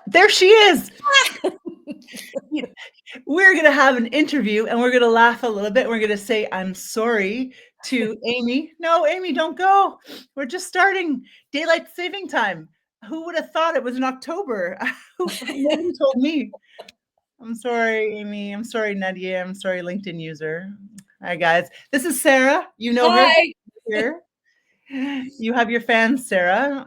There she is. We're going to have an interview and we're going to laugh a little bit. We're going to say, I'm sorry to Amy. No, Amy, don't go. We're just starting daylight saving time. Who would have thought it was in October? Nobody told me. I'm sorry, Amy. I'm sorry, Nadia. I'm sorry, LinkedIn user. Hi, guys. This is Sarah. You know her Hi. here. You have your fans, Sarah.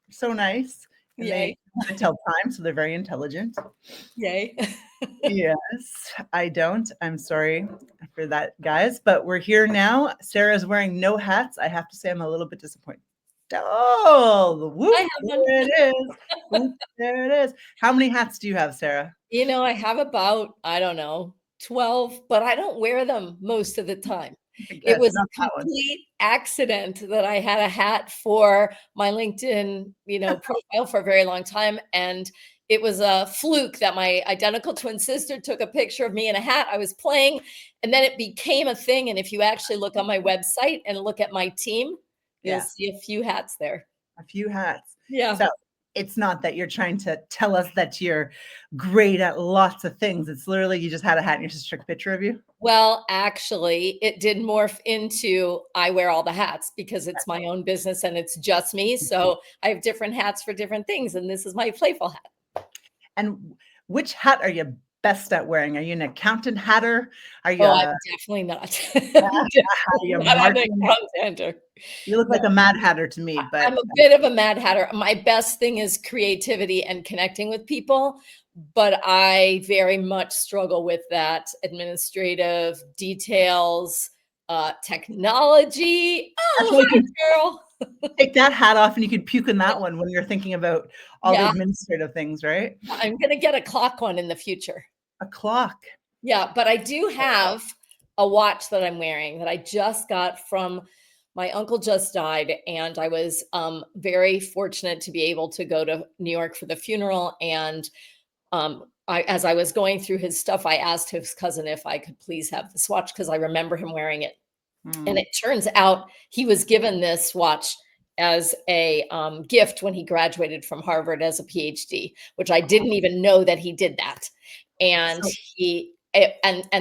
So nice. And Yay. they tell time, so they're very intelligent. Yay. Yes, I don't. I'm sorry for that, guys. But we're here now. Sarah's wearing no hats. I have to say I'm a little bit disappointed. Oh, whoop, I have one. there it is. Whoop, there it is. How many hats do you have, Sarah? I have about, I don't know, 12, but I don't wear them most of the time. It was Not a that one. complete accident that I had a hat for my LinkedIn, profile for a very long time. And it was a fluke that my identical twin sister took a picture of me in a hat. I was playing, and then it became a thing. And if you actually look on my website and look at my team, you'll see a few hats there. A few hats. Yeah. So it's not that you're trying to tell us that you're great at lots of things. It's literally you just had a hat and your sister took a picture of you. Well, actually, it did morph into I wear all the hats because it's my own business and it's just me. So I have different hats for different things. And this is my playful hat. And which hat are you best at wearing? Are you an accountant hatter? Are you? Oh, I'm definitely not. You look like a mad hatter to me, but I'm a bit of a mad hatter. My best thing is creativity and connecting with people, but I very much struggle with that administrative details, technology. Oh, hi, girl. Take that hat off and you could puke in that one when you're thinking about all the administrative things, right? I'm going to get a clock one in the future. A clock. Yeah, but I do have a watch that I'm wearing that I just got from my uncle just died, and I was very fortunate to be able to go to New York for the funeral. And as I was going through his stuff, I asked his cousin if I could please have this watch because I remember him wearing it. And it turns out he was given this watch as a gift when he graduated from Harvard as a PhD, which I didn't even know that he did that. And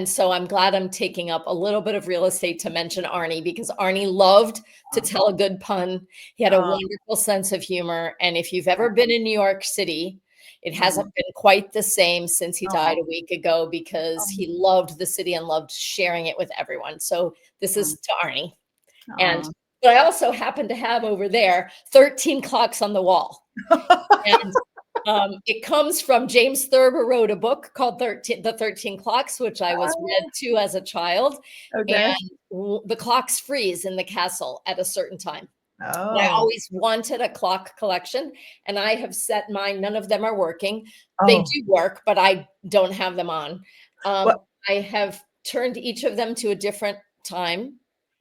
so I'm glad I'm taking up a little bit of real estate to mention Arnie, because Arnie loved to tell a good pun. He had a wonderful sense of humor. And if you've ever been in New York City, it hasn't been quite the same since he died a week ago, because he loved the city and loved sharing it with everyone. So this is to Arnie. But I also happen to have over there 13 clocks on the wall. And it comes from James Thurber wrote a book called The 13 Clocks, which I was read to as a child. And the clocks freeze in the castle at a certain time. I always wanted a clock collection, and I have set mine. None of them are working. They do work, but I don't have them on. I have turned each of them to a different time.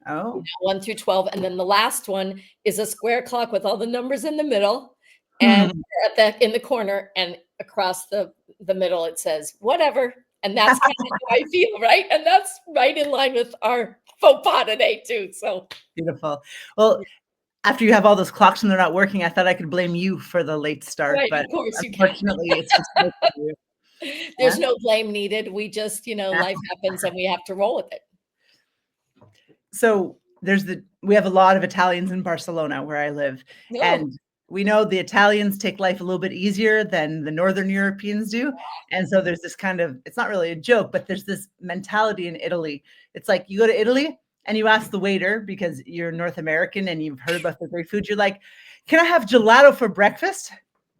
1 through 12. And then the last one is a square clock with all the numbers in the middle. And in the corner and across the middle, it says whatever. And that's kind of how I feel, right? And that's right in line with our faux pas today too. So beautiful. Well, after you have all those clocks and they're not working, I thought I could blame you for the late start, but of course unfortunately, it's just you. There's no blame needed. We just, life happens and we have to roll with it. So we have a lot of Italians in Barcelona where I live, and we know the Italians take life a little bit easier than the Northern Europeans do. And so there's this kind of, it's not really a joke, but there's this mentality in Italy. It's like you go to Italy and you ask the waiter, because you're North American and you've heard about the great food. You're like, can I have gelato for breakfast?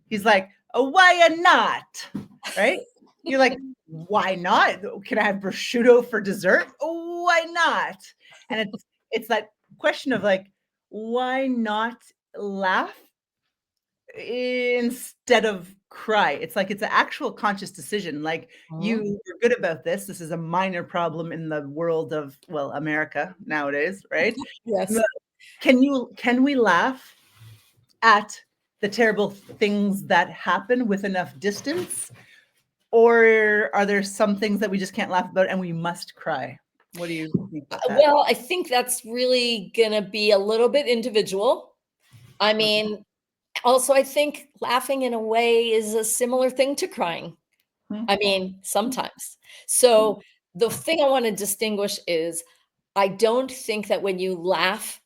He's like, oh, why not? Right? You're like, why not? Can I have prosciutto for dessert? Oh, why not? And it's that question of like, why not laugh instead of cry? It's like it's an actual conscious decision. Like you were good about this. This is a minor problem in the world of, well, America nowadays, right? Yes. Can we laugh at the terrible things that happen with enough distance? Or are there some things that we just can't laugh about and we must cry? What do you think about that? Well, I think that's really going to be a little bit individual. I mean, Also, I think laughing in a way is a similar thing to crying. Mm, I mean, sometimes. mm, So the thing I want to distinguish is I don't think that when you laugh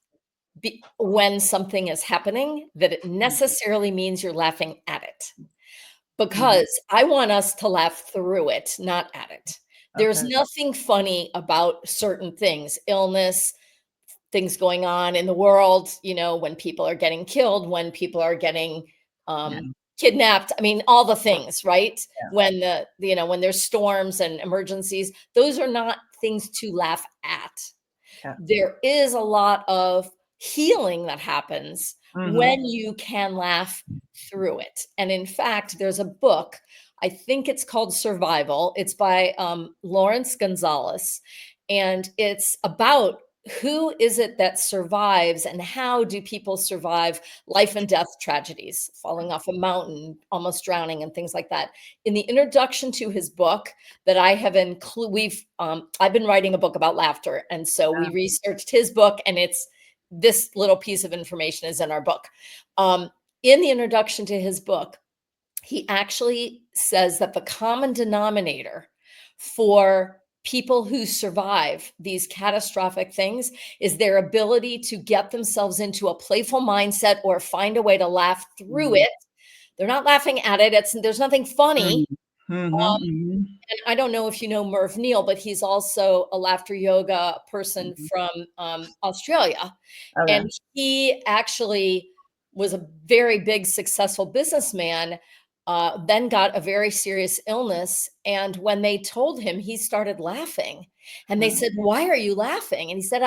when something is happening, that it mm, necessarily means you're laughing at it. mhm. Because I want us to laugh through it, not at it. There's Okay. nothing funny about certain things, illness, things going on in the world, when people are getting killed, when people are getting Yeah, kidnapped. I mean, all the things, right? yeah, When there's storms and emergencies, those are not things to laugh at. yeah. There is a lot of healing that happens Mhm. when you can laugh through it. And in fact, there's a book, I think it's called Survival. It's by Lawrence Gonzalez, and it's about who is it that survives and how do people survive life and death tragedies, falling off a mountain, almost drowning, and things like that. In the introduction to his book, that I have I've been writing a book about laughter, and so we Yeah, researched his book, and it's this little piece of information is in our book. Um, in the introduction to his book, he actually says that the common denominator for people who survive these catastrophic things is their ability to get themselves into a playful mindset or find a way to laugh through mhm, it. They're not laughing at it. There's nothing funny. mm, mhm, mhm, And I don't know if you know Merv Neal, but he's also a laughter yoga person mhm. from Australia. Okay. And he actually was a very big, successful businessman, then got a very serious illness. And when they told him, he started laughing. And they Mm, said, "Why are you laughing?" And he said,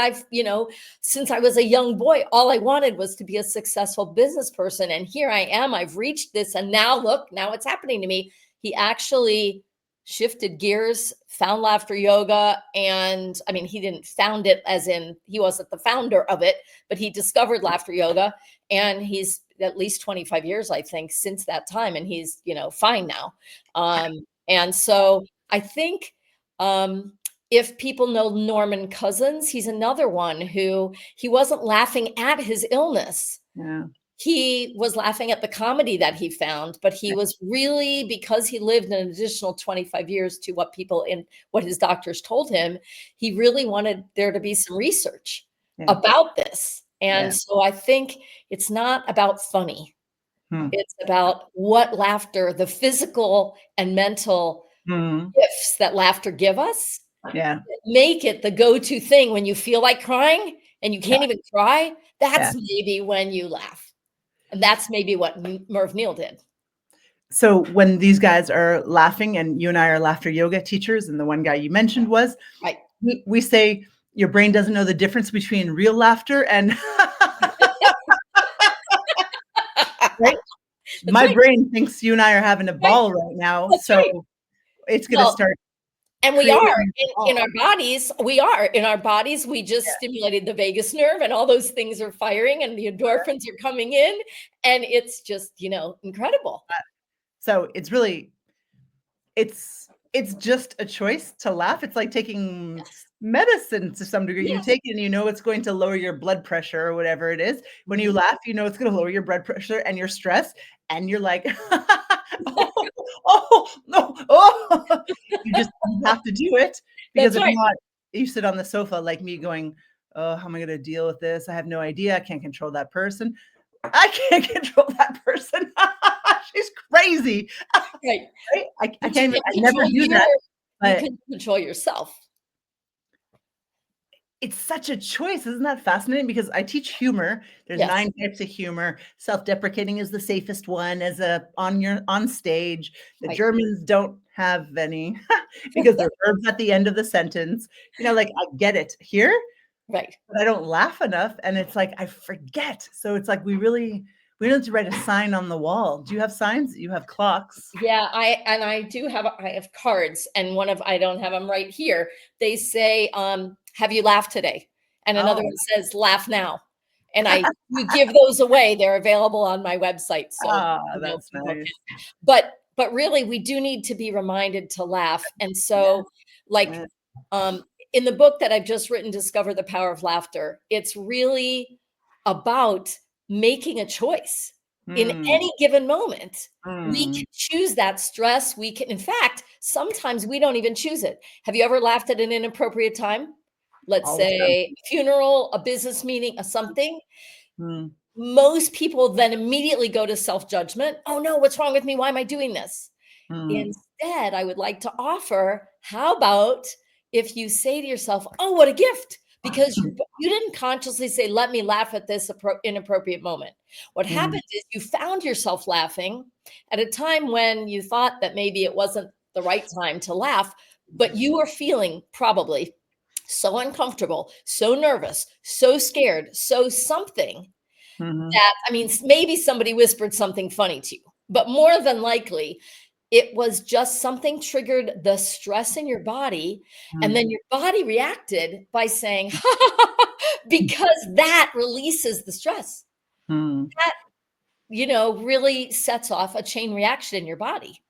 since I was a young boy, all I wanted was to be a successful business person. And here I am. I've reached this. And now look, now it's happening to me. He actually shifted gears, found laughter yoga. And I mean, he didn't found it as in he wasn't the founder of it, but he discovered laughter yoga. And he's at least 25 years, I think, since that time. And he's, fine now. And so I think if people know Norman Cousins, he's another one who he wasn't laughing at his illness. yeah, He was laughing at the comedy that he found, but he yeah, was really, because he lived an additional 25 years to what his doctors told him, he really wanted there to be some research yeah, about this. And yeah. so I think it's not about funny. Hmm. It's about what laughter, the physical and mental Mhm. gifts that laughter give us, Yeah, make it the go-to thing when you feel like crying and you yeah, can't even cry. yeah. That's maybe when you laugh. And that's maybe what Merv Neal did. So when these guys are laughing, and you and I are laughter yoga teachers, and the one guy you mentioned was, Right. we say your brain doesn't know the difference between real laughter and right? That's My right. brain thinks you and I are having a Right. ball right now, That's right. so it's gonna Well, start and we are creating a in ball. our bodies. We are in our bodies. We just Yeah, stimulated the vagus nerve, and all those things are firing, and the endorphins are coming in, and it's just incredible. so it's just a choice to laugh. It's like taking Yes. medicine to some degree. You Yes. take it and you know it's going to lower your blood pressure or whatever it is. When you Mhm. laugh, you know it's gonna lower your blood pressure and your stress, and you're like, "Oh, oh, no, oh." You have to do it because That's if right. not, you sit on the sofa like me going, "Oh, how am I gonna deal with this? I have no idea. I can't control that person. I can't control that person. She's crazy." Right. Right? I But you can't even can I never control do that, you but can control yourself. it's such a choice. Isn't that fascinating? Because I teach humor. There's Yes. 9 types of humor. Self-deprecating is the safest one as a on stage. The Right. Germans don't have any because they're verbs at the end of the sentence. Like, I get it here, Right. but I don't laugh enough, and it's like I forget. So it's like we need to write a sign on the wall. Do you have signs? You have clocks. Yeah, I have cards, and one of I don't have them right here. They say, "Have you laughed today?" And another Oh, one says, "Laugh now." And you give those away. They're available on my website, so ah, that's people can. nice. But really, we do need to be reminded to laugh. And Yeah, so, like, yeah. um, in the book that I've just written, "Discover the Power of Laughter," it's really about making a choice. in Mm, any given moment. We mm. can choose that stress. We can, in fact, sometimes we don't even choose it. Have you ever laughed at an inappropriate time? Let's All the time. say a funeral, a business meeting, a something. Mm, Most people then immediately go to self-judgment. Oh no, what's wrong with me? Why am I doing this? mm. Instead, I would like to offer, how about if you say to yourself, "Oh, what a gift," because you didn't consciously say, "Let me laugh at this inappropriate moment." What Mm, happened is you found yourself laughing at a time when you thought that maybe it wasn't the right time to laugh, but you were feeling probably so uncomfortable, so nervous, so scared, so something mhm, that, I mean, maybe somebody whispered something funny to you, but more than likely, it was just something triggered the stress in your body, and mm, then your body reacted by saying, because that releases the stress. mm. That, really sets off a chain reaction in your body.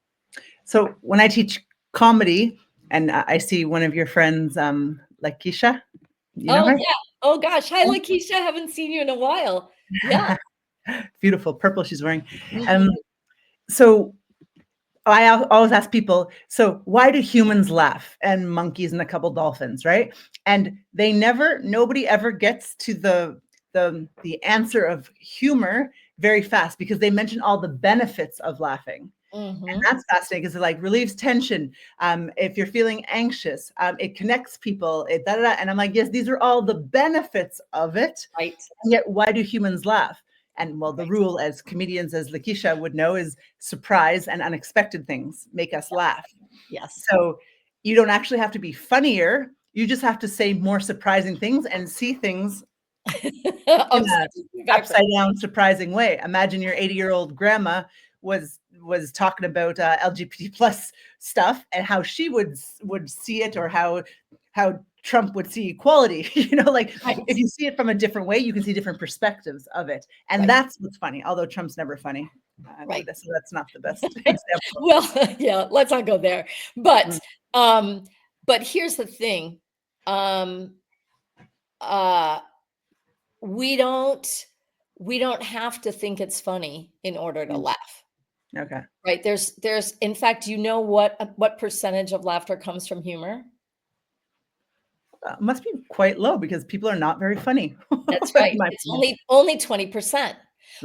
So when I teach comedy and I see one of your friends, like Keisha, you know Oh, her? yeah. Oh gosh. Hi, Lakeisha. Haven't seen you in a while. Yeah. Beautiful purple she's wearing. Um, Mhm. so always ask people, so why do humans laugh and monkeys and a couple dolphins, right? And nobody ever gets to the answer of humor very fast because they mention all the benefits of laughing. And Mhm. that's fascinating because it like relieves tension. If you're feeling anxious, it connects people. Da, da, da. And I'm like, yes, these are all the benefits of it. Right. And yet, why do humans laugh? And well, the Right. rule, as comedians, as Lakeisha would know, is surprise and unexpected things make us laugh. Yes. So you don't actually have to be funnier. You just have to say more surprising things and see things in a Exactly. upside down surprising way. Imagine your 80-year-old grandma was talking about LGBT plus stuff and how she would see it, or how Trump would see equality. Like Right. if you see it from a different way, you can see different perspectives of it, and Right. that's what's funny. Although Trump's never funny, Right. so that's not the best example. Well, yeah, let's not go there. But, Mm, um, but here's the thing. Um, uh, we don't we don't have to think it's funny in order to mm, laugh, okay. right? There's in fact, you know what percentage of laughter comes from humor? Must be quite low because people are not very funny, That's in right. my It's opinion. only 20%.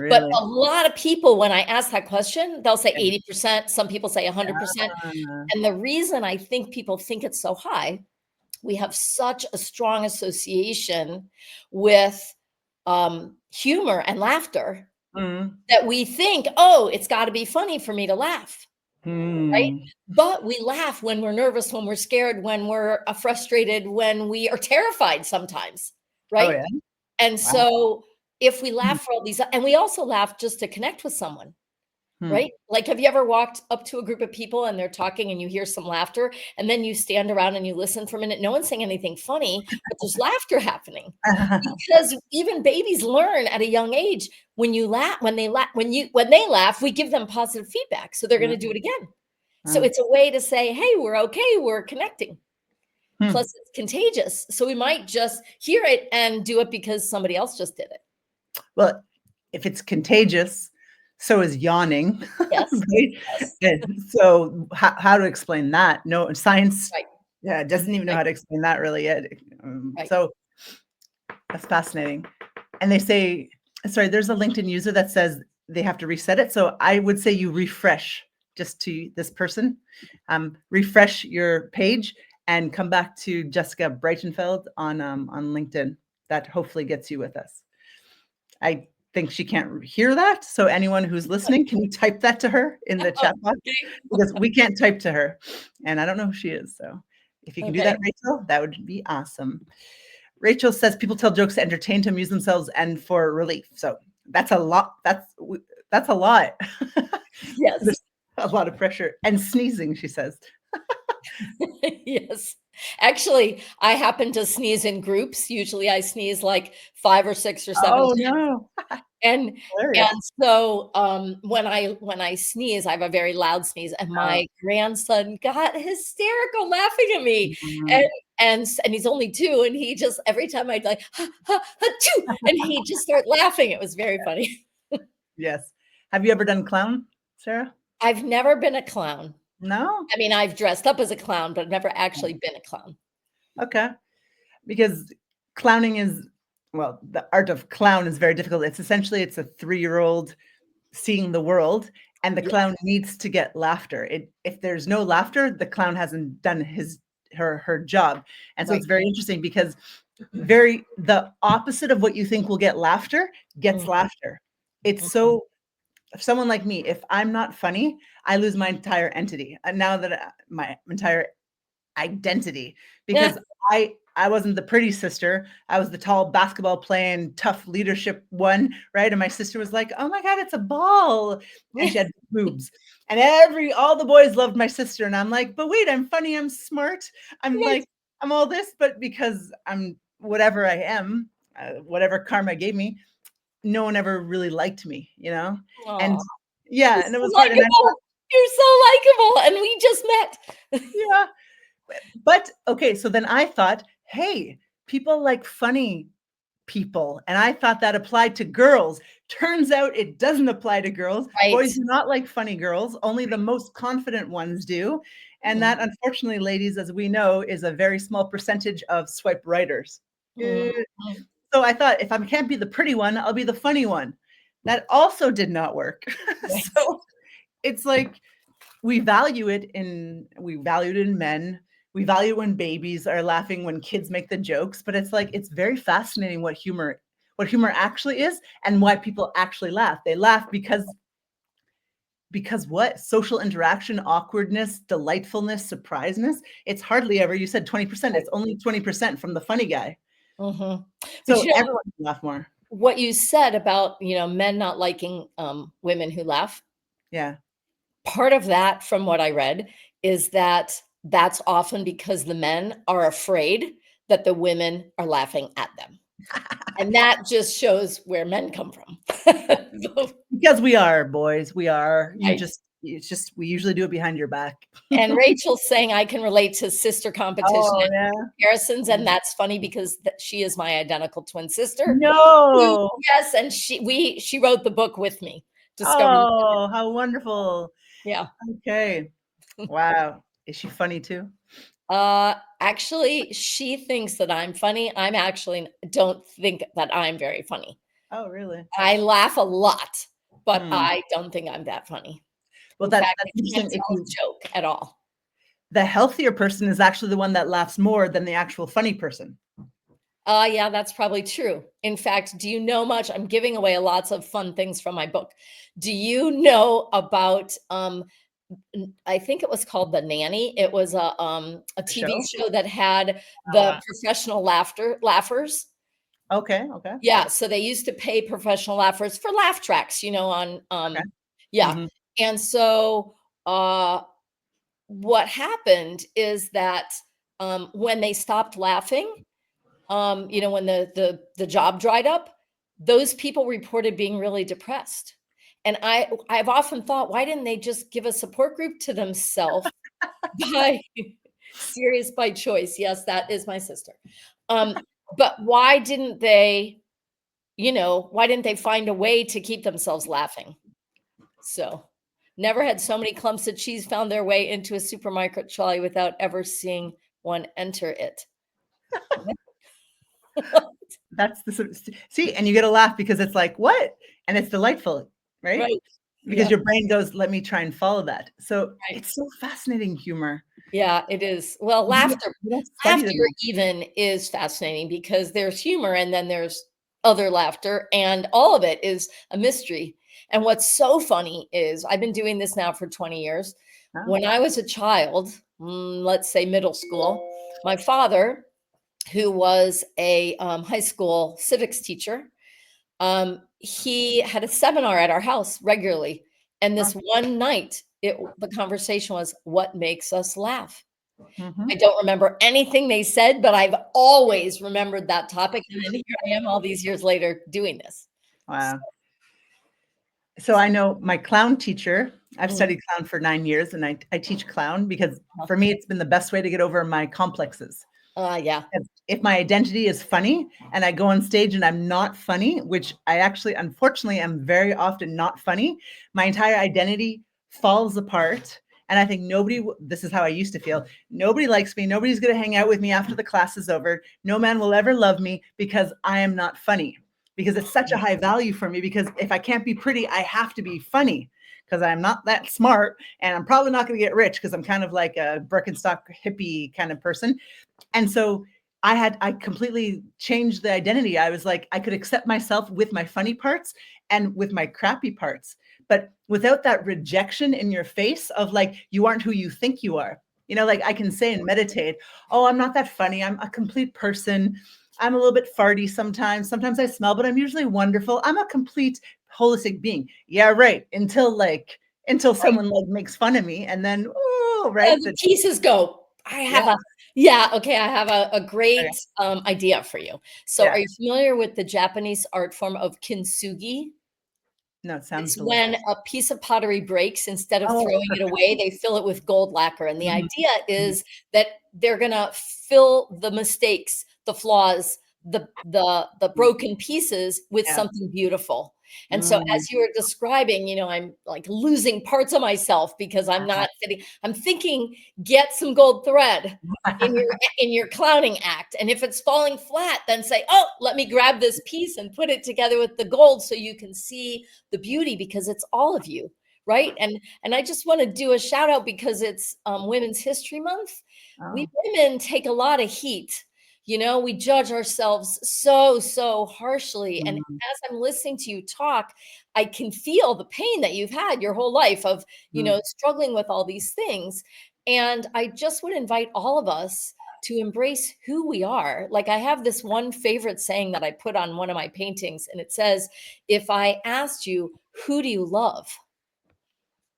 But Really. a lot of people, when I ask that question, they'll say Yeah. 80%, some people say 100%. Ah, And the reason I think people think it's so high, we have such a strong association with, humor and laughter mm, that we think, "Oh, it's gotta be funny for me to laugh," right? mm. But we laugh when we're nervous, when we're scared, when we're, frustrated, when we are terrified sometimes, Oh, right? yeah? And Wow. so, if we Mm, laugh for all these and we also laugh just to connect with someone. mm. Right? Like, have you ever walked up to a group of people and they're talking and you hear some laughter, and then you stand around and you listen for a minute? No one's saying anything funny, but there's laughter happening. Because even babies learn at a young age, when they laugh, we give them positive feedback, so they're gonna do it again. So Mm, it's a way to say, "Hey, we're okay, we're connecting." hmm. Plus, it's contagious, so we might just hear it and do it because somebody else just did it. Well, if it's contagious, so is yawning, Yes, right? yes, And so how to explain that? No, science, right, yeah, doesn't even know right, how to explain that really yet. right. So that's fascinating. And they say, sorry, there's a LinkedIn user that says they have to reset it. So I would say you refresh just to this person, refresh your page and come back to Jessica Breitenfeld on LinkedIn. That hopefully gets you with us. I think she can't hear that. So anyone who's listening, can you type that to her in the chat box? Okay, Because we can't type to her, and I don't know who she is. So if you can do that, okay. Rachel, that would be awesome. Rachel says people tell jokes to entertain, to amuse themselves, and for relief. So that's a lot. That's a lot. Yes. There's a lot of pressure and sneezing. She says, Yes. Actually, I happen to sneeze in groups. Usually I sneeze like 5 or 6 or 7 "Oh times. no, And hilarious!" so, when I sneeze, I have a very loud sneeze, and Oh, my grandson got hysterical laughing at me. And mhm. and he's only 2, and he just every time I'd like, "Ha, ha, achoo," and he'd just start laughing. It was very funny. Yes. Have you ever done clown, Sarah? I've never been a clown. No? I mean, I've dressed up as a clown, but I've never actually been a clown. Okay. Because clowning is, well, the art of clown is very difficult. It's a 3-year-old seeing the world, and the Yeah, clown needs to get laughter. If there's no laughter, the clown hasn't done her job. And so right. it's very interesting because the opposite of what you think will get laughter gets Mhm, laughter. It's mhm. so if someone like me, if I'm not funny, I lose my entire entity. And now that my entire identity, Yeah, because I wasn't the pretty sister. I was the tall basketball playing tough leadership one, right? And my sister was like, "Oh my god, it's a ball." And yeah, she had boobs. And all the boys loved my sister and I'm like, "But wait, I'm funny, I'm smart. I'm right. like I'm all this, but because I'm whatever I am, whatever karma gave me, no one ever really liked me, you know?" Aw, And you're yeah, and it so was hard and I thought, likable. You're so likable, and we just met. yeah. But okay, so then I thought, "Hey, people like funny people." And I thought that applied to girls. Turns out it doesn't apply to girls. Right. Boys do not like funny girls, only the most confident ones do. And Mhm, that, unfortunately, ladies, as we know, is a very small percentage of swipe writers. mhm. Eh, so I thought, if I can't be the pretty one, I'll be the funny one. That also did not work. Right. So it's like we value it in men. We value when babies are laughing, when kids make the jokes, but it's like it's very fascinating what humor actually is and why people actually laugh. They laugh because what? Social interaction, awkwardness, delightfulness, surpriseness. It's hardly ever, you said 20%, Right. it's only 20% from the funny guy. Mhm. But, So everyone can laugh more. what you said about, men not liking, women who laugh, Yeah. part of that, from what I read, is that that's often because the men are afraid that the women are laughing at them, and that just shows where men come from. So Because we are boys, we are. right. It's just we usually do it behind your back. And Rachel's saying I can relate to sister competition Oh, and yeah. comparisons, and that's funny because she is my identical twin sister. Who No. Yes, and she wrote the book with me, Discovering. Oh, how wonderful. Yeah. Okay. Wow. Is she funny too? Actually, she thinks that I'm funny. I'm actually don't think that I'm very funny. Oh, really? I laugh a lot, but Hmm. I don't think I'm that funny. Well, In that's fact, I that's can't interesting. If tell a you joke at all. The healthier person is actually the one that laughs more than the actual funny person. Yeah, that's probably true. In fact, do you know much? I'm giving away lots of fun things from my book. Do you know about, I think it was called The Nanny. It was a The TV show? show that had Oh, the wow. professional laughers. Okay, okay, Yeah, so they used to pay professional laughers for laugh tracks, on, okay. yeah. Mhm. And so, what happened is that, when they stopped laughing, when the job dried up, those people reported being really depressed. And I've often thought, why didn't they just give a support group to themselves by serious by choice? Yes, that is my sister. But why didn't they find a way to keep themselves laughing? So, never had so many clumps of cheese found their way into a supermarket trolley without ever seeing one enter it. That's the sort see, and you get a laugh because it's like, "What?" And it's delightful, right? Right. Because Yeah, your brain goes, "Let me try and follow that." So, right. it's so fascinating humor. Yeah, it is. Well, You don't study laughter them. even is fascinating because there's humor and then there's other laughter, and all of it is a mystery. And what's so funny is I've been doing this now for 20 years. Oh, When I was a child, let's say middle school, my father, who was a high school civics teacher, he had a seminar at our house regularly. And huh. this one night, the conversation was, what makes us laugh? I Mhm. don't remember anything they said, but I've always remembered that topic, and then here I am all these years later doing this. So, Wow. So I know my clown teacher, I've mm, studied clown for 9 years, and I teach clown because uh-huh, for me, it's been the best way to get over my complexes. Yeah. If my identity is funny and I go on stage and I'm not funny, which I actually, unfortunately, am very often not funny, my entire identity falls apart. And I think this is how I used to feel. Nobody likes me. Nobody's going to hang out with me after the class is over. No man will ever love me because I am not funny, because it's such a high value for me. Because if I can't be pretty, I have to be funny because I'm not that smart. And I'm probably not going to get rich because I'm kind of like a Birkenstock hippie kind of person. And so I completely changed the identity. I was like, I could accept myself with my funny parts and with my crappy parts, but without that rejection in your face of like, you aren't who you think you are. You know, like I can say and meditate, oh, I'm not that funny. I'm a complete person. I'm a little bit farty sometimes. Sometimes I smell, but I'm usually wonderful. I'm a complete holistic being. Yeah, right. Until Right. someone like makes fun of me, and then oh, Yeah, right. the pieces go. I have Yeah. a Yeah, okay, I have a Okay. great, idea for you. So are Yeah. you familiar with the Japanese art form of kintsugi? No, it sounds It's when delicious. a piece of pottery breaks, instead of Oh, throwing it away, perfection. they fill it with gold lacquer, and the Mhm, idea mhm. is that they're gonna fill the mistakes, the flaws, the Mm, broken pieces with yeah. something beautiful. And so Mm, as you were describing, I'm, like, losing parts of myself because I'm uh-huh. not fitting. I'm thinking, "Get some gold thread in your clowning act, and if it's falling flat, then say, 'Oh, let me grab this piece and put it together with the gold,' so you can see the beauty, because it's all of you, right? And I just want to do a shout out because it's Women's History Month. We Oh, women take a lot of heat. We judge ourselves so harshly. And mm, as I'm listening to you talk, I can feel the pain that you've had your whole life of, mm, struggling with all these things. And I just would invite all of us to embrace who we are. Like, I have this one favorite saying that I put on one of my paintings, and it says, if I asked you, who do you love?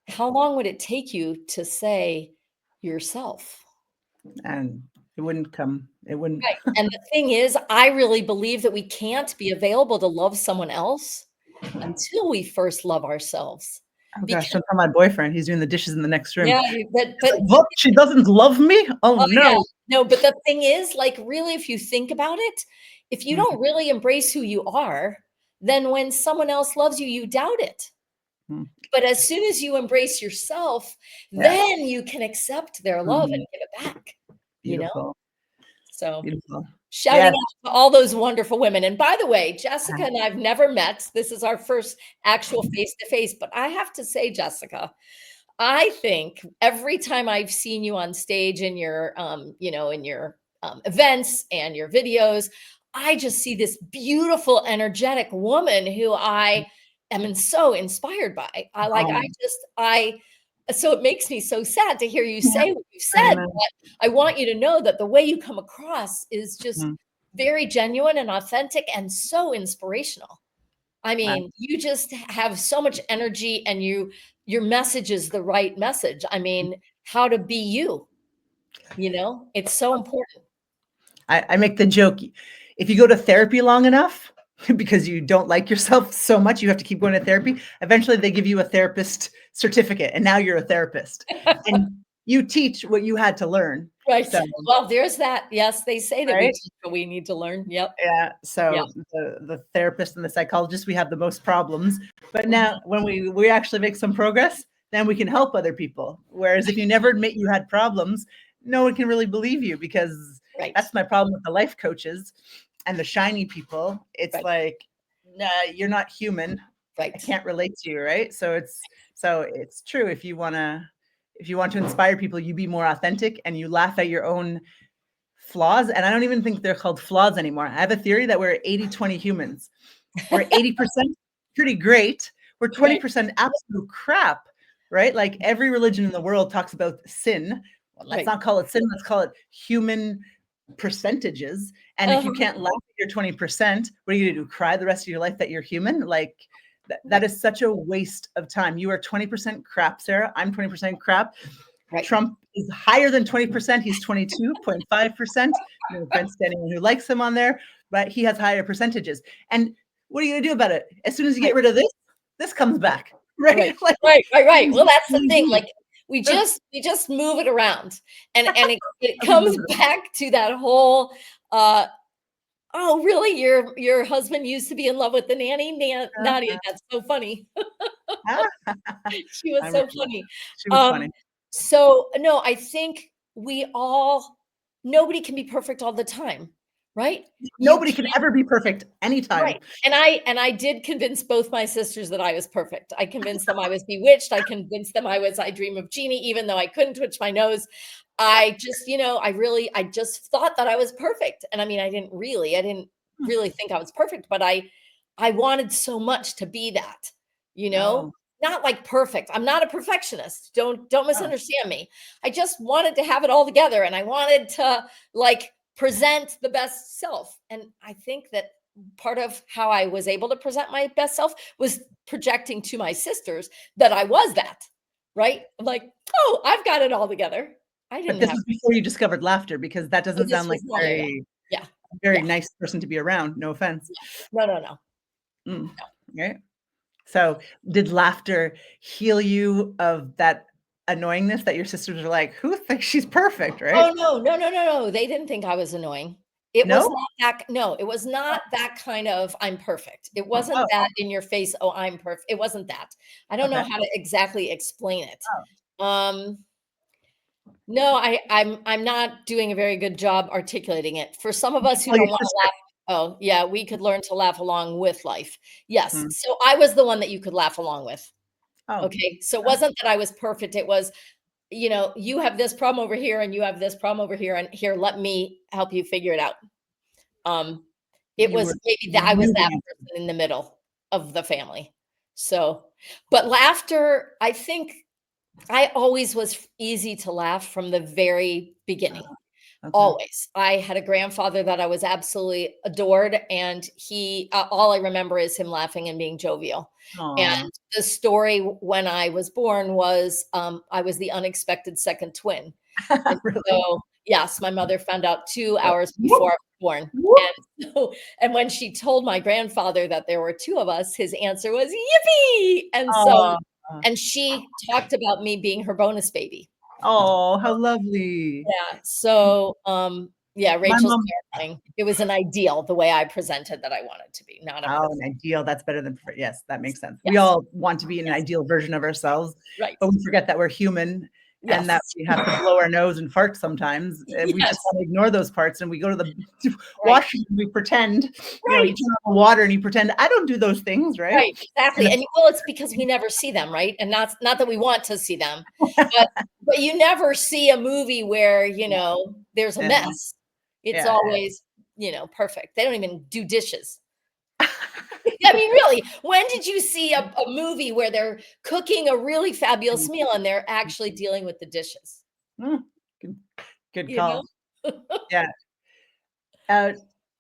How long would it take you to say yourself? and it wouldn't come. It wouldn't. Right. And the thing is, I really believe that we can't be available to love someone else until we first love ourselves. Oh gosh, Because don't tell my boyfriend. He's doing the dishes in the next room. yeah, It's like, "What? She doesn't love me? Oh, oh yeah. no." No, but the thing is, like, really, if you think about it, if you Mhm, don't really embrace who you are, then when someone else loves you, you doubt it. mm. But as soon as you embrace yourself, Yeah. then you can accept their love and Mhm. give it back, you know? Beautiful, So, beautiful. shouting Yes. out to all those wonderful women. And by the way, Uh, Jessica and I've never met. This is our first actual face to face, but I have to say, Jessica, I think every time I've seen you on stage in your, events and your videos, I just see this beautiful, energetic woman who I am so inspired by. oh, So it makes me so sad to hear you yeah, say what you I said, know. but I want you to know that the way you come across is just Mhm. very genuine and authentic and so inspirational. I Uh, mean, you just have so much energy, and your message is the right message. I mean, how to be you, It's so important. I make the joke, if you go to therapy long enough, because you don't like yourself so much, you have to keep going to therapy, eventually they give you a therapist certificate, and now you're a therapist, and you teach what you had to learn. Right. So, Well, there's that. Yes, they say that we right? teach what we need to learn. Yep. Yeah, Yeah. so the therapist and the psychologist, we have the most problems, but now Mhm. when we actually make some progress, then we can help other people. Whereas if you never admit you had problems, no one can really believe you, because Right. that's my problem with the life coaches and the shiny people. It's Right. like, "Nah, you're not human. I Right. can't relate to you," right? So it's true. If you want to inspire people, you be more authentic and you laugh at your own flaws, and I don't even think they're called flaws anymore. I have a theory that we're 80-20 humans. We're 80% pretty great. We're Right. 20% absolute crap, right? Like every religion in the world talks about sin. Well, let's Right. not call it sin, let's call it human percentages. And if you Uh-huh. can't laugh at your 20%, what are you gonna do? Cry the rest of your life that you're human? Like that Right. is such a waste of time. You are 20% crap, Sarah. I'm 20% crap. Right. Trump is higher than 20%. He's 22.5%. No offense to anyone who likes him on there, but he has higher percentages. And what are you going to do about it? As soon as you get Right. rid of this comes back, Right. right? Like, Right. Right. what Right. are Well, you that's the going to thing. do? Like, we just move it around. And it We comes move it. back to that whole, oh, really? Your husband used to be in love with the nanny? Nadia, that's so funny. She I was so remember that. funny. She was Um, funny. so no, I think we all nobody can be perfect all the time, right? You Nobody can ever be perfect anytime. Right. And I did convince both my sisters that I was perfect. I convinced them I was bewitched. I convinced them I dream of Jeannie, even though I couldn't twitch my nose. I just, I just thought that I was perfect. And I mean, I didn't Hmm. really think I was perfect, but I wanted so much to be that, you know? Oh, Not like perfect. I'm not a perfectionist. Don't oh, misunderstand me. I just wanted to have it all together and I wanted to like present the best self. And I think that part of how I was able to present my best self was projecting to my sisters that I was that, right? I'm like, oh, I've got it all together. I but didn't this have was before you discovered laughter because that oh, doesn't this sound like was long ago. Yeah. a very Yeah. nice person to be around, no offense. Yeah. No, no, no. Mm, right? So, did laughter heal you of that annoyingness that your sisters are like, "Who thinks she's perfect?" Oh, Right? no, no, no, no, no. They didn't think I was annoying. It was No? not that no, it was not that kind of "I'm perfect." It wasn't Oh, that in your face, "Oh, I'm perfect." It wasn't that. I don't know okay. how to exactly explain it. Oh. Um, no, I'm not doing a very good job articulating it. For some of You us should who tell don't your wanna sister. laugh oh, yeah, we could learn to laugh along with life. Yes, Mm. so I was the one that you could laugh along with, Oh, okay? So it oh, wasn't that I was perfect, it was, you have this problem over here and you have this problem over here, and here, let me help you figure it out. Um, it you was were maybe that I was that moving. person in the middle of the family. So, but laughter, I think I always was easy to laugh from the very beginning. Okay. Always. I had a grandfather that I was absolutely adored, and all I remember is him laughing and being jovial. Aw. And the story when I was born was, I was the unexpected second twin. And Really? so, yes, my mother found out 2 Like, hours "Whoop, before I was born. whoop." And when she told my grandfather that there were 2 of us, his answer was, "Yippee!" Aw. And she talked about me being her bonus baby. Oh, how lovely. Yeah, so, yeah, My Rachel's mom clarifying. It was an ideal the way I presented that I wanted to be, not a Oh, perfect. an ideal, that's better than perfect. Yes, that makes sense. We Yes, all want to be an yes, ideal version of ourselves, right. but we forget that we're human and that Yes, we have to blow our nose and fart sometimes, and we just yes, wanna ignore those parts, and we go to the right, washroom and we pretend, you right, turn on the water and you pretend, "I don't do those things," right? right, exactly, And and well, it's because we never see them, right? And not that we want to see them, but you never see a movie where, there's a yeah, mess. It's yeah, always, perfect. They don't even do dishes. I mean, really, when did you see a movie where they're cooking a really fabulous meal and they're actually dealing with the dishes, Mm, good good you know? call. Yeah, I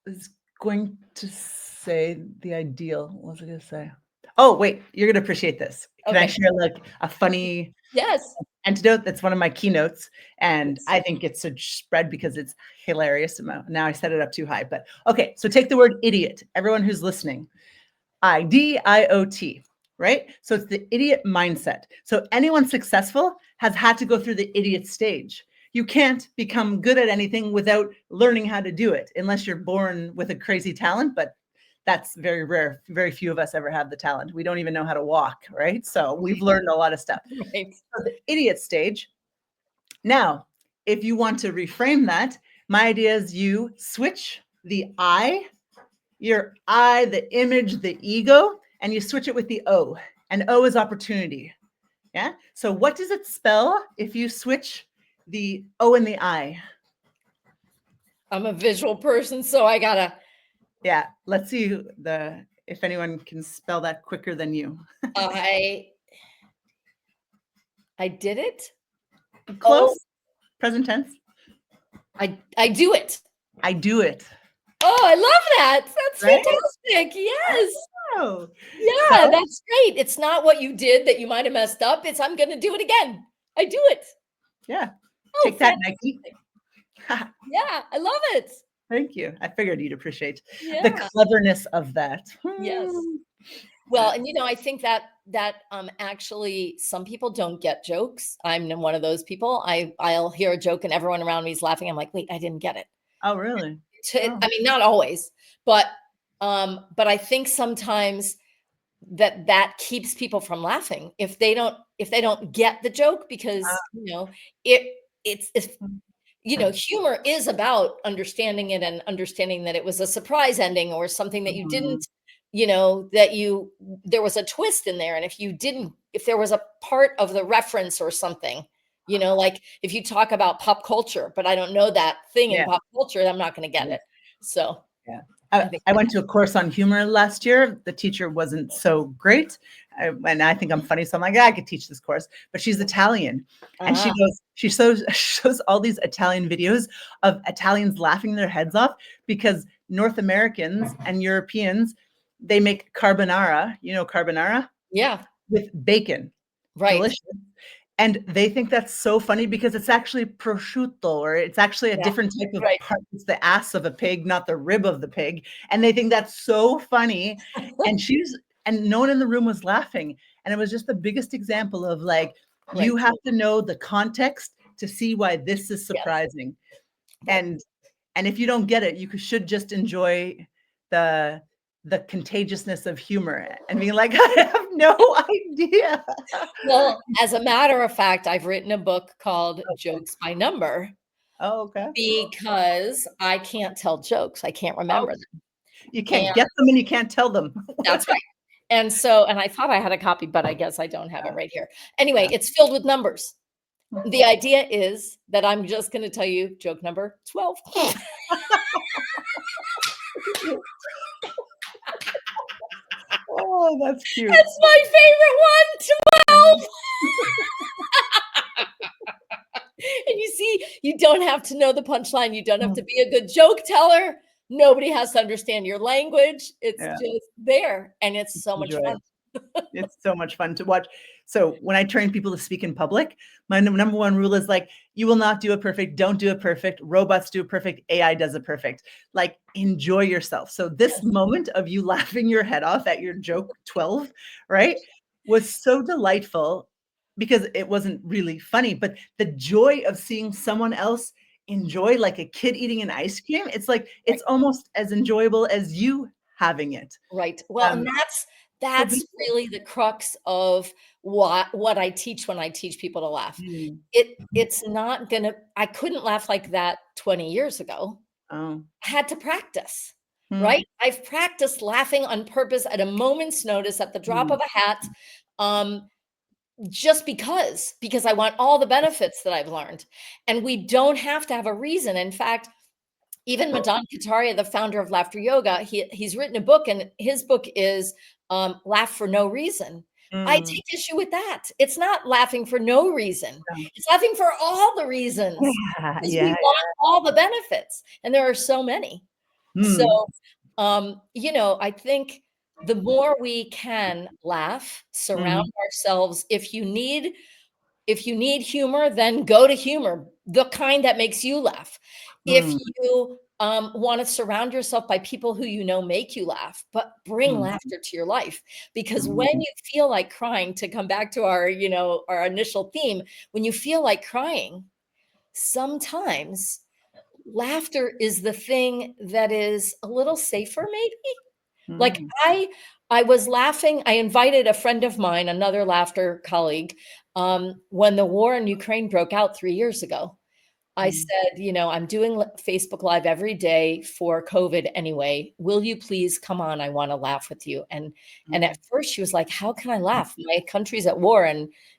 was going to say the ideal. What was I gonna say? Oh, wait, you're gonna appreciate this. Can I Okay. share, like, a funny Yes. antidote? That's one of my keynotes, and Yes. I think it's should spread because it's hilarious. Now I set it up too high, but okay, so take the word idiot. Everyone who's listening. IDIOT, right? So it's the idiot mindset. So anyone successful has had to go through the idiot stage. You can't become good at anything without learning how to do it, unless you're born with a crazy talent, but that's very rare. Very few of us ever have the talent. We don't even know how to walk, right? So we've learned a lot of stuff. Right. So the idiot stage. Now, if you want to reframe that, my idea is you switch the your I, the image, the ego, and you switch it with the O. And O is opportunity. Yeah. So what does it spell if you switch the O and the I? I'm a visual person, so I gotta Yeah. Let's see if anyone can spell that quicker than you. I I did it. Oh, Close. Present tense. I do it. I do it. Oh, I love that. That's Right? fantastic. Yes. Oh. Yeah, So that's great. It's not what you did that you might have messed up. It's I'm gonna do it again. I do it. yeah. Oh, Take that, Nike. fantastic. Yeah, I love it. Thank you. I figured you'd appreciate the Yeah. cleverness of that. Yes. Hmm. Well, Uh, and I think that actually some people don't get jokes. I'm one of those people. I'll hear a joke and everyone around me is laughing. I'm like, wait, I didn't get it. Oh, really? Oh. I mean, not always, but I think sometimes that keeps people from laughing if they don't get the joke, because it's Mm. humor is about understanding it and understanding that it was a surprise ending or something that you Mhm. didn't, there was a twist in there. And if there was a part of the reference or something, like if you talk about pop culture, but I don't know that thing in Yeah. pop culture, I'm not going to get it. So Yeah. I think I went to a course on humor last year. The teacher wasn't so great. And I think I'm funny. So I'm like, I could teach this course, but she's Italian. And uh, she shows all these Italian videos of Italians laughing their heads off because North Americans and Europeans, they make carbonara, carbonara yeah, with bacon. right. Delicious. And they think that's so funny because it's actually prosciutto, or it's actually a Yeah, different type of right. part. It's the ass of a pig, not the rib of the pig. And they think that's so funny. And no one in the room was laughing. And it was just the biggest example of like, you Right. have to know the context to see why this is Yes. surprising. Right. And if you don't get it, you should just enjoy the contagiousness of humor and being like, I have no idea. Well, as a matter of fact, I've written a book called Jokes by Number Oh, okay. because I can't tell jokes. I can't Oh, remember them. you And can't get them and you can't tell them. that's right. And I thought I had a copy, but I guess I don't have it right here. Anyway, Yeah. it's filled with numbers. The idea is that I'm just going to tell you joke number 12. Oh, that's cute. That's my favorite one, 12. And you see, you don't have to know the punchline. You don't have to be a good joke teller. Nobody has to understand your language. It's Yeah, just there, and it's so much enjoy fun. it. It's so much fun to watch. So when I train people to speak in public, my number one rule is like, you will not do it perfect. Don't do it perfect. Robots do it perfect. AI does it perfect. Like, enjoy yourself. So this moment of you laughing your head off at your joke 12, right, was so delightful because it wasn't really funny, but the joy of seeing someone else enjoy, like a kid eating an ice cream, it's like, Right, it's almost as enjoyable as you having it. right. Well, and Um, so that's really the crux of what I teach when I teach people to laugh. Mm. It's not gonna I couldn't laugh like that 20 years ago. Oh. I had to practice, Mm, right? I've practiced laughing on purpose at a moment's notice, at the drop mm, of a hat, um, just because I want all the benefits that I've learned. And we don't have to have a reason. In fact, even Madan Kataria, the founder of Laughter Yoga, he's written a book, and his book is Laugh for No Reason. I mm. take issue with that. It's not laughing for no reason. Yeah. It's laughing for all the reasons Yeah, because we yeah. want all the benefits, and there are so many. So, Mm, I think the more we can laugh, surround mhm, ourselves. If you need humor, then go to humor, the kind that makes you laugh. If mm, you want to surround yourself by people who make you laugh, but bring mm, laughter to your life. Because when mm, you feel like crying, to come back to our initial theme, when you feel like crying, sometimes laughter is the thing that is a little safer, maybe. Like, mm, I was laughing. I invited a friend of mine, another laughter colleague, when the war in Ukraine broke out 3 years ago. I mm, said, "I'm doing Facebook Live every day for COVID anyway. Will you please come on? I wanna laugh with you." And mm, at first she was like, "How can I laugh? My country's at war,"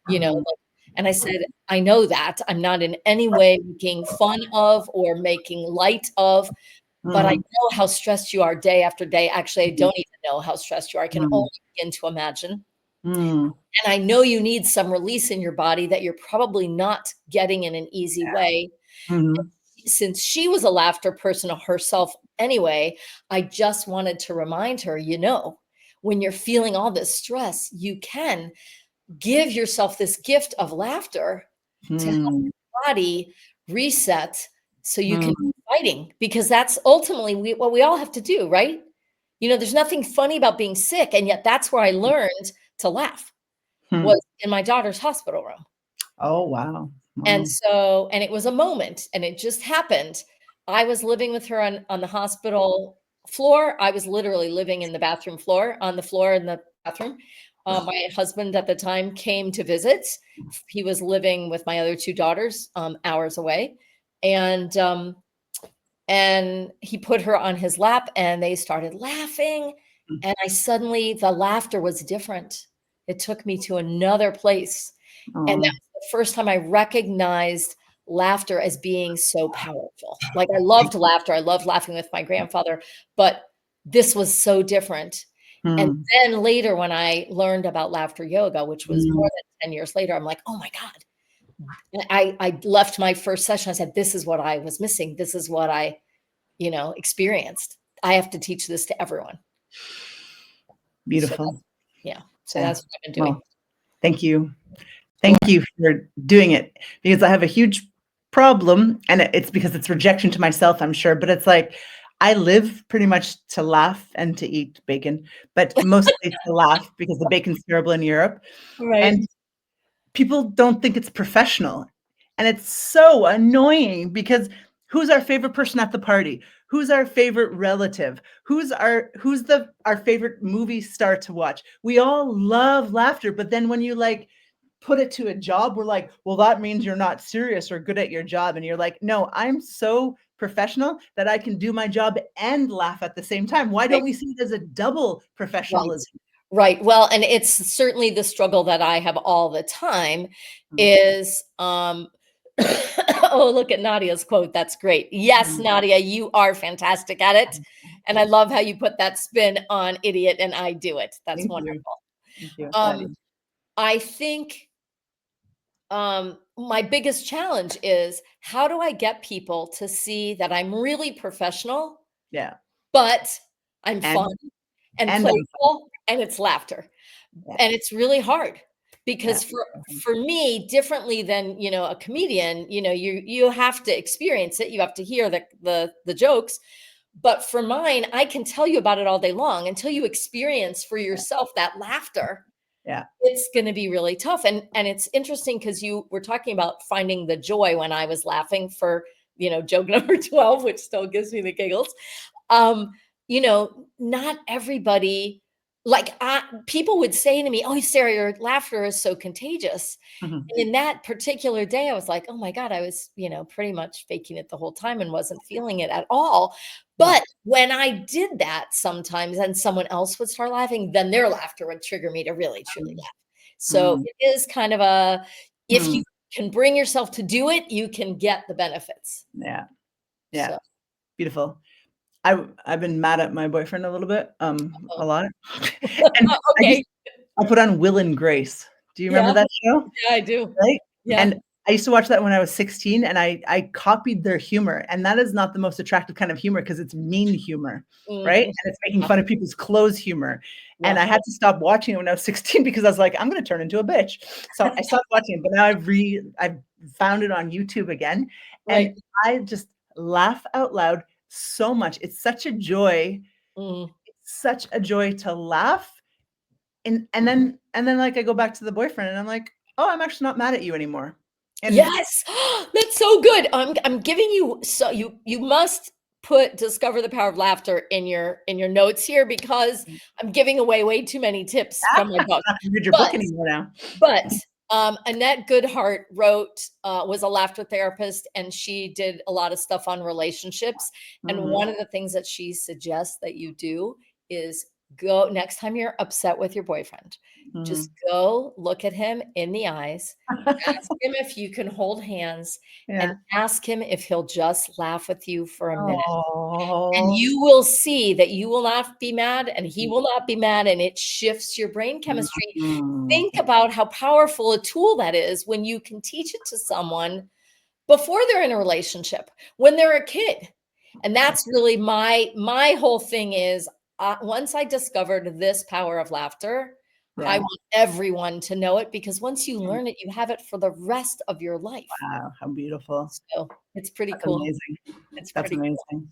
mhm, like, and I said, "I know that. I'm not in any way making fun of or making light of, but I mm, know how stressed you are day after day." Actually, I mhm, don't even know how stressed you are. I can mm, only begin to imagine. mm, And I know you need some release in your body that you're probably not getting in an easy way. mhm, Since she was a laughter person herself anyway, I just wanted to remind her, when you're feeling all this stress, you can give yourself this gift of laughter to help mm, your body reset so you can mm, keep fighting, because that's ultimately what we all have to do, right? There's nothing funny about being sick, and yet that's where I learned to laugh. Hmm. was in my daughter's hospital room. Oh, wow. And Wow. so and it was a moment, and it just happened. I was living with her on the hospital floor. I was literally living in the bathroom floor on the floor in the bathroom. My husband at the time came to visit. He was living with my other 2 daughters, hours away, and, and he put her on his lap, and they started laughing, and I suddenly the laughter was different. It took me to another place, and that Oh, was the first time I recognized laughter as being so powerful. Like, I loved laughter, I loved laughing with my grandfather, but this was so different. And mm, then later when I learned about laughter yoga, which was mm. more than 10 years later, I'm like, "Oh my god." I left my first session, I said, "This is what I was missing. This is what I, experienced. I have to teach this to everyone." So Beautiful. that's yeah, so Yeah. that's what I've been doing. Well, thank you. Thank you for doing it because I have a huge problem, and it's because it's rejection to myself, I'm sure, but it's like I live pretty much to laugh and to eat bacon, but mostly to laugh because the bacon's terrible in Europe, Right. and people don't think it's professional, and it's so annoying because who's our favorite person at the party? Who's our favorite relative? Who's our favorite movie star to watch? We all love laughter, but then when you, like, put it to a job, we're like, "Well, that means you're not serious or good at your job," and you're like, "No, I'm so professional that I can do my job and laugh at the same time." Why don't Right, we see it as a double right, professionalism? right. Well, and it's certainly the struggle that I have all the time Mm, is, oh, look at Nadia's quote, that's great. Yes, mm, Nadia, you are fantastic at it, and I love how you put that spin on idiot and I do it. That's thank you. wonderful. Thank you. Glad Um, you. I think my biggest challenge is how do I get people to see that I'm really professional, Yeah. but I'm fun And and I'm fine. playful and it's laughter. Yeah, And it's really hard yeah. because for me, differently than, a comedian, you have to experience it. You have to hear the jokes. But for mine, I can tell you about it all day long until you experience for Yeah, yourself that laughter. yeah. It's gonna be really tough, and it's interesting because you were talking about finding the joy when I was laughing for, joke number 12, which still gives me the giggles. Um, not everybody people would say to me, "Oh, Sarah, your laughter is so contagious." Mhm. And in that particular day, I was like, "Oh my god," I was, pretty much faking it the whole time and wasn't feeling it at all. Yeah. But when I did that sometimes and someone else would start laughing, then their laughter would trigger me to really truly Mm, laugh. So mm, it is kind of a if you mm. can bring yourself to do it, you can get the benefits. Yeah, yeah. So, Beautiful. I've been mad at my boyfriend a little bit, a oh, lot, and okay. I put on Will and Grace. Do you remember Yeah, that show? yeah, I do. Right? Yeah. And I used to watch that when I was 16, and I copied their humor, and that is not the most attractive kind of humor because it's mean humor, right? Mhm. And it's making Yeah, fun of people's clothes humor, and yeah. I had to stop watching it when I was 16 because I was like, "I'm gonna turn into a bitch." So I stopped watching it, but now I've found it on YouTube again, and Right. I just laugh out loud so much. It's such a joy. Mhm. It's such a joy to laugh, and then, like, I go back to the boyfriend, and I'm like, "Oh, I'm actually not mad at you anymore." And Yes, that's so good. I'm giving you so you must put discover the power of laughter in your notes here because I'm giving away way too many tips from my book. not gonna read your But book anymore now. but Annette Goodhart was a laughter therapist and she did a lot of stuff on relationships. And Mhm, one of the things that she suggests that you do is go next time you're upset with your boyfriend, just mhm. go look at him in the eyes. Ask him if you can hold hands and Yeah. ask him if he'll just laugh with you for a minute. And Oh. you will see that you will not be mad and he will not be mad, and it shifts your brain chemistry. Mhm. Think about how powerful a tool that is when you can teach it to someone before they're in a relationship, when they're a kid. And Yeah, that's really my whole thing is, once I discovered this power of laughter, I yeah. want everyone to know it because once you learn it, you have it for the rest of your life. Wow, how beautiful. So, it's pretty That's cool. amazing. It's That's pretty cool. amazing.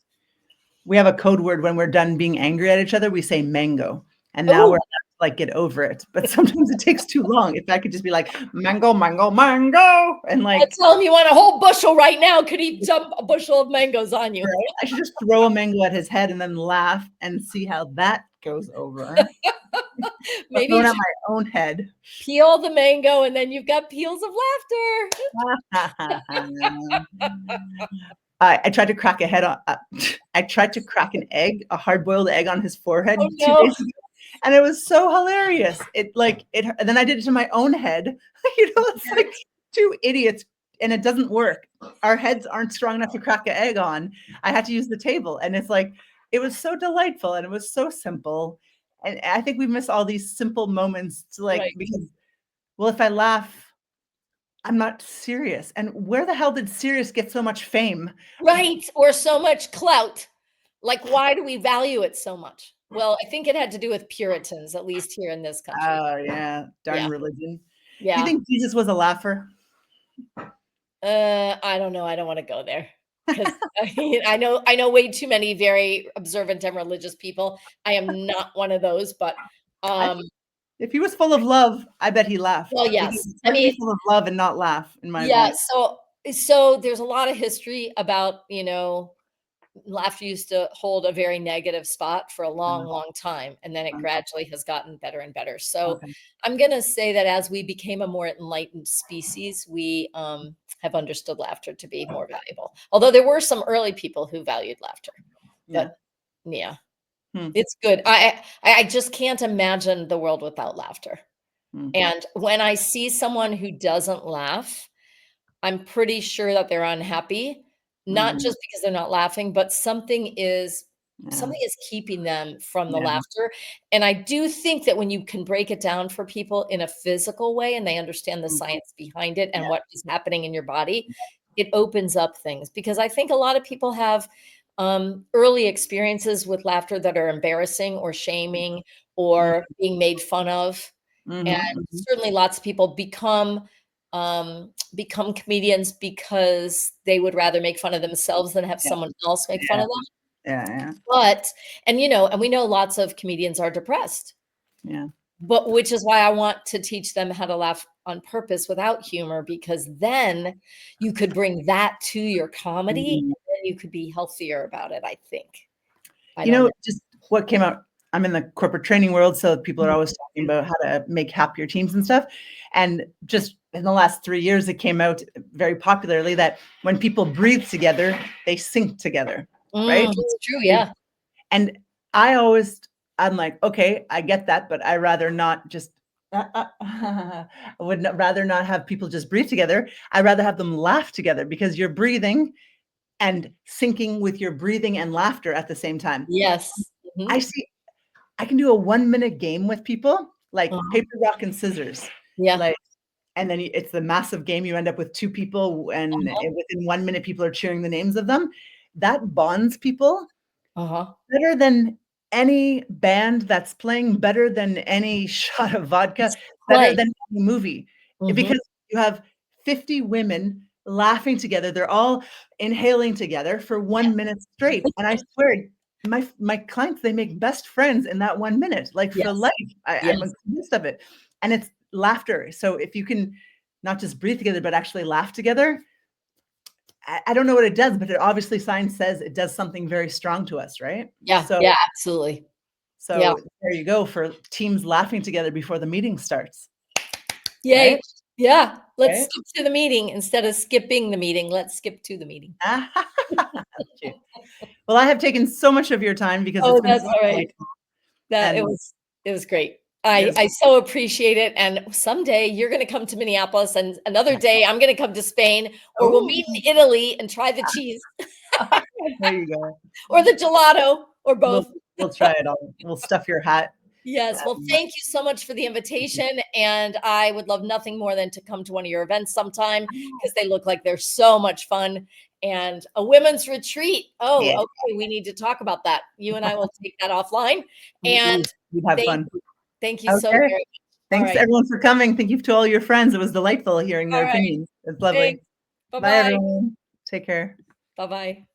We have a code word when we're done being angry at each other, we say mango, and now we're Oh, allowed to, like, get over it, but sometimes it takes too long. If I could just be like, "Mango, mango, mango," and, I'll like, tell him you want a whole bushel right now. Could he dump a bushel of mangoes on you? right? I should just throw a mango at his head and then laugh and see how that goes over. Or Maybe throw you it at should my own head. peel the mango and then you've got peels of laughter. I tried to crack a head on I tried to crack an egg, a hard-boiled egg on his Oh forehead 2 no. days ago, and it was so hilarious. And then I did it to my own head. You know, it's like 2 idiots, and it doesn't work. Our heads aren't strong enough to crack an egg on. I had to use the table, and it's like it was so delightful, and it was so simple, and I think we miss all these simple moments to, like, Right. because, well, if I laugh, I'm not serious, and where the hell did serious get so much fame? Right. Or so much clout. Like, why do we value it so much? Well, I think it had to do with Puritans, at least here in this country. Oh, yeah, darn Yeah. religion. Do you Yeah. think Jesus was a laugher? I don't know. I don't want to go there because I know way too many very observant and religious people. I am not one of those, but I um, think if he was full of love, I bet he laughed, well, because yes. it's I hard to be mean, full of love and not laugh, in my yeah. opinion. So there's a lot of history about laughter used to hold a very negative spot for a long, Uh, long time, and then it uh, gradually has gotten better and better. So okay, I'm going to say that as we became a more enlightened species, we have understood laughter to be more valuable. Although there were some early people who valued laughter, yeah, but yeah, hmm, it's good. I just can't imagine the world without laughter. hmm, And when I see someone who doesn't laugh, I'm pretty sure that they're unhappy, not mhm, just because they're not laughing, but yeah, something is keeping them from the yeah, laughter, and I do think that when you can break it down for people in a physical way and they understand the mm, science behind it and yeah, what is happening in your body, it opens up things because I think a lot of people have, early experiences with laughter that are embarrassing or shaming or mhm, being made fun of, and mhm, mhm, certainly lots of people become comedians because they would rather make fun of themselves than have yeah, someone else make fun yeah, of them. yeah, yeah, But and we know lots of comedians are depressed, yeah, but which is why I want to teach them how to laugh on purpose without humor, because then you could bring that to your comedy, mhm. and then you could be healthier about it, I think. I You don't know, know. just what came out, I'm in the corporate training world, so people are Mhm. always talking about how to make happier teams and stuff, and just in the last 3 years, it came out very popularly that when people breathe together, they sink together, right? It's true, They yeah. and I always I'm like, "Okay, I get that, but I rather not just I would not rather not have people just breathe together. I'd rather have them laugh together because you're breathing and syncing with your breathing and laughter at the same time." Yes. Mhm. I see I can do a 1-minute game with people, like Uh-huh. paper, rock, and scissors, Yeah. like and then it's a massive game, you end up with 2 people, and Uh-huh. within 1 minute, people are cheering the names of them. That bonds people Uh-huh. better than any band that's playing, better than any shot of vodka, It's better play. than any movie, Mhm. because you have 50 women laughing together, they're all inhaling together for 1 minute straight, and I swear, my clients, they make best friends in that 1 minute, like, for Yes. life. I'm Yes. convinced of it, and it's laughter, so if you can not just breathe together, but actually laugh together, I don't know what it does, but it obviously science says it does something very strong to us, right? Yeah, So yeah, absolutely. Yeah. so there you go for teams laughing together before the meeting starts, Yay. right? Yeah. Let's Right? skip to the meeting instead of skipping the meeting. Let's skip to the meeting. Cute. Well, I have taken so much of your time because it's Oh, been that's so all right. delightful, That and it was great. yes, I so appreciate it, and someday you're gonna come to Minneapolis, and another day I'm gonna come to Spain, or we'll oh, meet in Italy and try the cheese there you go. or the gelato or We'll both. we'll try it all. We'll stuff your hat. Yes, well, Um, thank you so much for the invitation, and I would love nothing more than to come to one of your events sometime because they look like they're so much fun, and a women's retreat. Oh, yeah, okay, we need to talk about that. You and I will take that offline, and we'd have thank fun. you. Thank you so Okay. very much. All Thanks right. everyone for coming. Thank you to all your friends. It was delightful hearing All their right. opinions. It's lovely. Thanks. Bye, Bye-bye. everyone. Take care. Bye-bye.